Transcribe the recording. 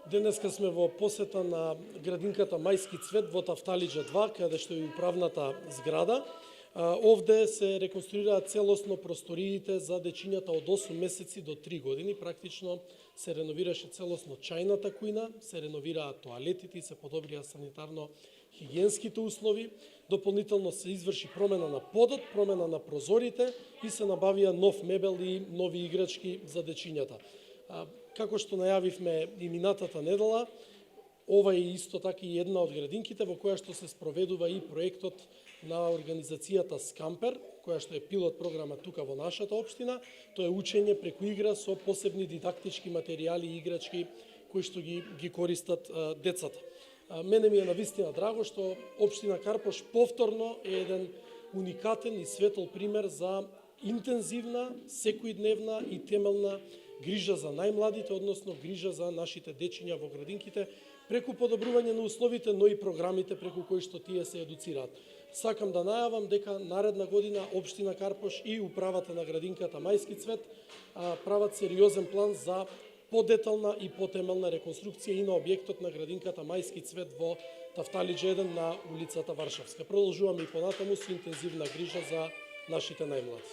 Денеска сме во посета на градинката Мајски цвет во Тафталиџа 2, каде што е управната зграда. Овде се реконструираат целосно просториите за дечињата од 8 месеци до 3 години. Практично се реновираше целосно чајната кујна, се реновираат тоалетите и се подобрија санитарно-хигиенските услови. Дополнително се изврши промена на подот, промена на прозорите и се набавија нов мебел и нови играчки за дечињата. Како што најавивме и минатата недела, ова е исто така и една од градинките во која што се спроведува и проектот на организацијата Скампер, која што е пилот програма тука во нашата општина. Тоа е учење преку игра со посебни дидактички материјали и играчки кои што ги користат децата. Мене ми е навистина драго што општина Карпош повторно е еден уникатен и светол пример за интензивна, секојдневна и темелна грижа за најмладите, односно грижа за нашите дечиња во градинките, преку подобрување на условите, но и програмите преку кои што тие се едуцираат. Сакам да најавам дека наредна година општина Карпош и управата на градинката Мајски цвет прават сериозен план за подетална и потемелна реконструкција и на објектот на градинката Мајски цвет во Тафталиџа 1 на улицата Варшавска. Продолжуваме и понатаму со интензивна грижа за нашите најмлади.